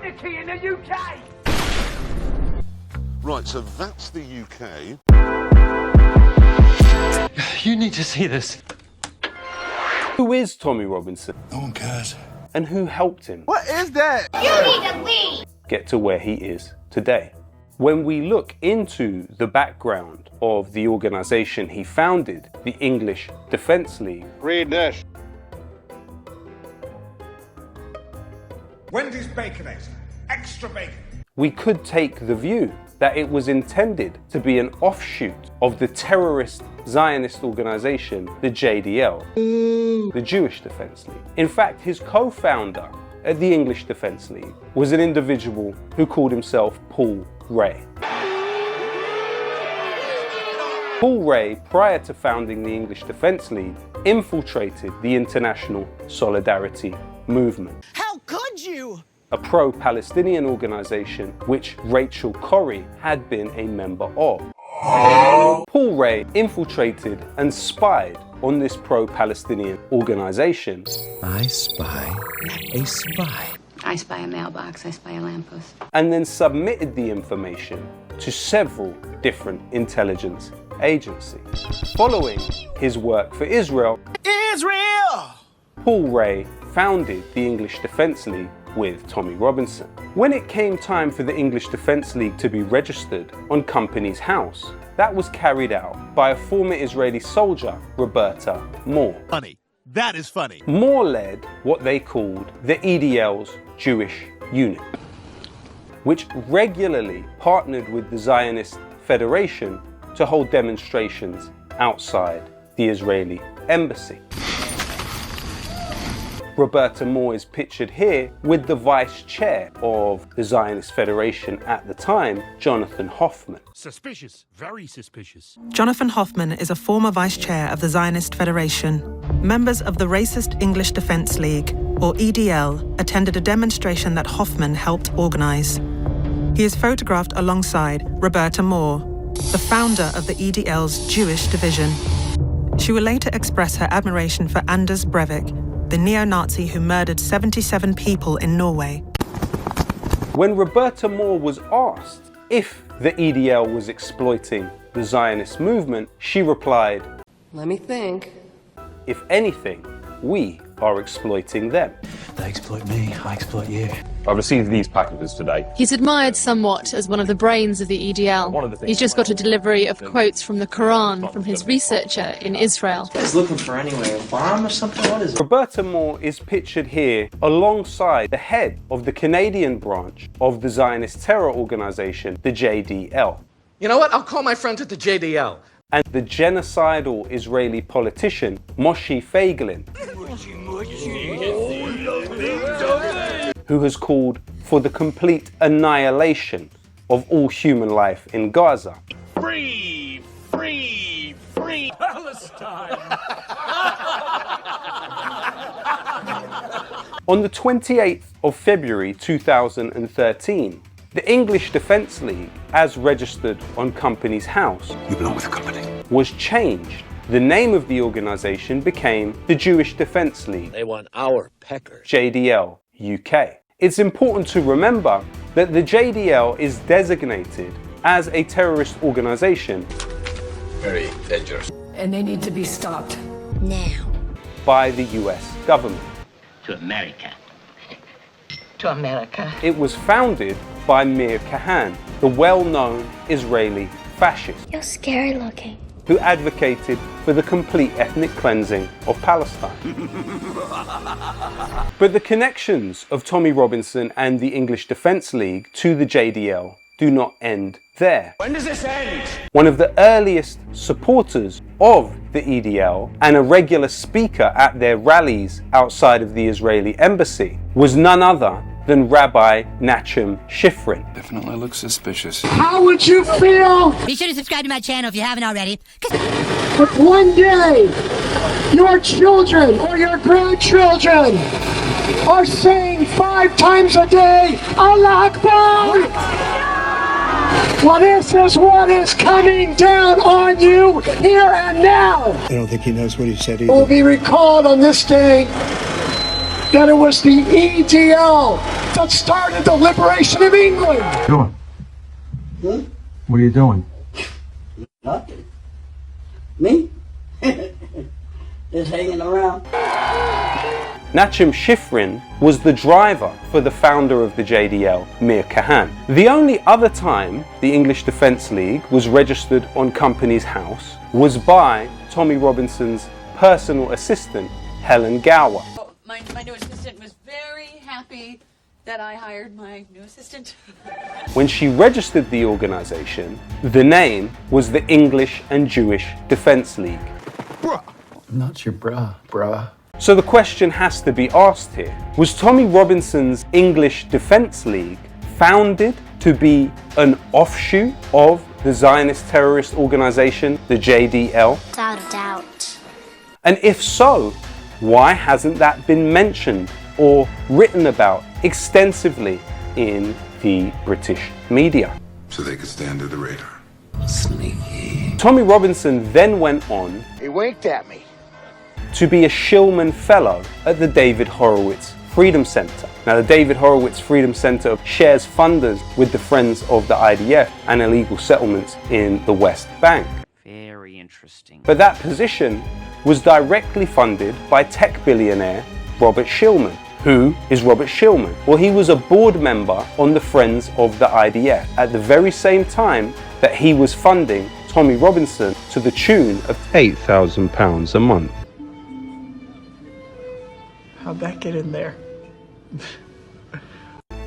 anarchy in the UK! Right, so that's the UK. You need to see this. Who is Tommy Robinson? No one cares. And who helped him? What is that? You need to leave! Get to where he is today. When we look into the background of the organization he founded, the English Defence League. Read this. Wendy's Baconator. Extra bacon. We could take the view that it was intended to be an offshoot of the terrorist Zionist organization, the JDL, the Jewish Defence League. In fact, his co-founder at the English Defence League was an individual who called himself Paul Ray. Paul Ray, prior to founding the English Defence League, infiltrated the International Solidarity Movement. How could you? A pro-Palestinian organisation which Rachel Corrie had been a member of. Paul Ray infiltrated and spied on this pro-Palestinian organisation. I spy a spy. I spy a mailbox, I spy a lamppost. And then submitted the information to several different intelligence agencies. Following his work for Israel, Paul Ray founded the English Defence League with Tommy Robinson. When it came time for the English Defence League to be registered on Companies House, that was carried out by a former Israeli soldier, Roberta Moore. Funny. That is funny. Moore led what they called the EDL's Jewish Unit, which regularly partnered with the Zionist Federation to hold demonstrations outside the Israeli embassy. Roberta Moore is pictured here with the vice chair of the Zionist Federation at the time, Jonathan Hoffman. Suspicious. Very suspicious. Jonathan Hoffman is a former vice chair of the Zionist Federation. Members of the racist English Defence League, or EDL, attended a demonstration that Hoffman helped organise. He is photographed alongside Roberta Moore, the founder of the EDL's Jewish division. She will later express her admiration for Anders Breivik, the neo-Nazi who murdered 77 people in Norway. When Roberta Moore was asked if the EDL was exploiting the Zionist movement, she replied, "Let me think. If anything, we are exploiting them. They exploit me, I exploit you. I received these packages today. He's admired somewhat as one of the brains of the EDL. He's just got a delivery of quotes from the Quran from his researcher in Israel. He's looking for anyway, a bomb or something? What is it? Roberta Moore is pictured here alongside the head of the Canadian branch of the Zionist terror organization, the JDL. You know what? I'll call my friends at the JDL. And the genocidal Israeli politician, Moshe Feiglin, who has called for the complete annihilation of all human life in Gaza. Free! Free! Free! Palestine! On the 28th of February 2013, the English Defence League, as registered on Companies House, You belong with the company. was changed. The name of the organisation became the Jewish Defence League, They want our peckers. JDL UK. It's important to remember that the JDL is designated as a terrorist organisation Very dangerous. And they need to be stopped. Now. by the US government. To America. To America. It was founded by Meir Kahan, the well-known Israeli fascist, You're scary looking. who advocated for the complete ethnic cleansing of Palestine. But the connections of Tommy Robinson and the English Defence League to the JDL do not end there. When does this end? One of the earliest supporters of the EDL and a regular speaker at their rallies outside of the Israeli embassy was none other than Rabbi Nachum Shifrin. Definitely looks suspicious. How would you feel Be sure to subscribe to my channel if you haven't already. if one day your children or your grandchildren are saying 5 times a day, Allah Akbar? Well, this is what is coming down on you here and now. I don't think he knows what he said Will be recalled on this day that it was the EDL that started the liberation of England. What are you doing? What are you doing? Nothing. Me? Just hanging around. Nachum Shifrin was the driver for the founder of the JDL, Mir Kahan. The only other time the English Defence League was registered on Company's House was by Tommy Robinson's personal assistant, Helen Gower. My new assistant was very happy that I hired my new assistant. When she registered the organisation, the name was the English and Jewish Defence League. Bruh. Not your bruh. So the question has to be asked here, was Tommy Robinson's English Defence League founded to be an offshoot of the Zionist terrorist organisation, the JDL? Without a doubt. And if so, why hasn't that been mentioned or written about extensively in the British media? So they could stay under the radar. Sneaky. Tommy Robinson then went on He winked at me. to be a Shillman Fellow at the David Horowitz Freedom Centre. Now, the David Horowitz Freedom Centre shares funders with the Friends of the IDF and illegal settlements in the West Bank. Very interesting. But that position was directly funded by tech billionaire Robert Shillman. Who is Robert Shillman? Well, he was a board member on the Friends of the IDF at the very same time that he was funding Tommy Robinson to the tune of £8,000 a month. How'd that get in there?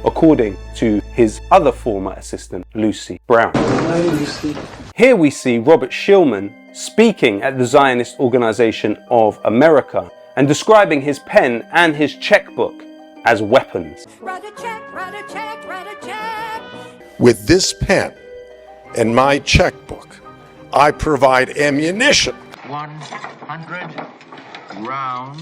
According to his other former assistant, Lucy Brown. Hi, Lucy. Here we see Robert Shillman speaking at the Zionist Organization of America and describing his pen and his checkbook as weapons. Write a check, write a check, write a check. With this pen and my checkbook, I provide ammunition. 100 rounds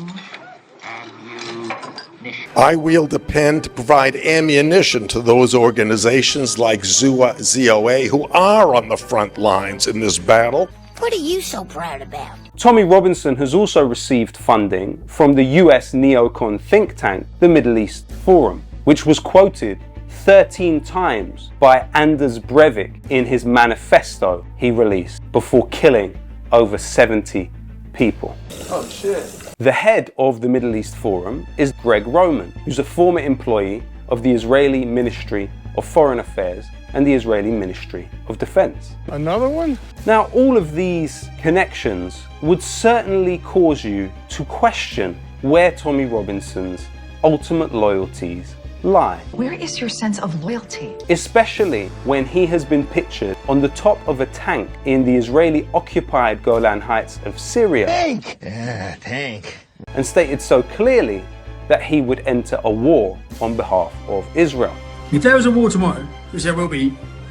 ammunition. I wield a pen to provide ammunition to those organizations like ZOA who are on the front lines in this battle. What are you so proud about? Tommy Robinson has also received funding from the US neocon think tank, the Middle East Forum, which was quoted 13 times by Anders Breivik in his manifesto he released before killing over 70 people. Oh, shit. The head of the Middle East Forum is Greg Roman, who's a former employee of the Israeli Ministry of Foreign Affairs and the Israeli Ministry of Defense. Another one? Now, all of these connections would certainly cause you to question where Tommy Robinson's ultimate loyalties lie. Where is your sense of loyalty? Especially when he has been pictured on the top of a tank in the Israeli-occupied Golan Heights of Syria. Tank! Yeah, tank. And stated so clearly that he would enter a war on behalf of Israel. If there was a war tomorrow, which there will be,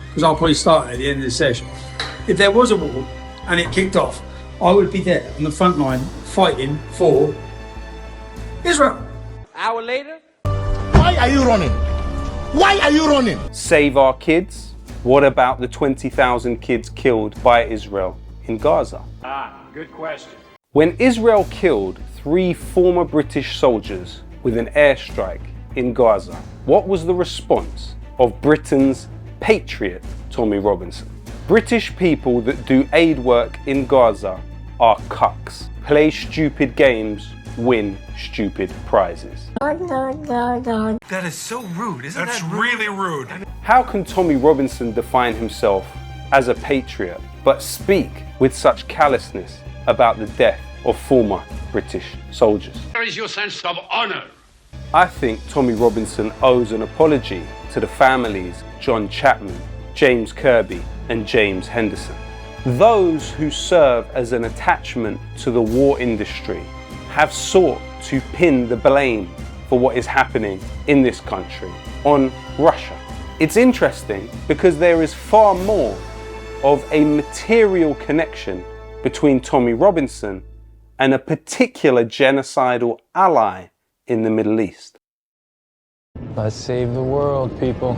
because I'll probably start at the end of the session, if there was a war and it kicked off, I would be there on the front line fighting for Israel. Hour later? Why are you running? Why are you running? Save our kids? What about the 20,000 kids killed by Israel in Gaza? Good question. When Israel killed 3 former British soldiers with an airstrike in Gaza, what was the response of Britain's patriot, Tommy Robinson? British people that do aid work in Gaza are cucks. Play stupid games, win stupid prizes. That is so rude, isn't That's really rude. How can Tommy Robinson define himself as a patriot but speak with such callousness about the death of former British soldiers? Where is your sense of honor? I think Tommy Robinson owes an apology to the families John Chapman, James Kirby and James Henderson. Those who serve as an attachment to the war industry have sought to pin the blame for what is happening in this country on Russia. It's interesting because there is far more of a material connection between Tommy Robinson and a particular genocidal ally in the Middle East. Let's save the world, people.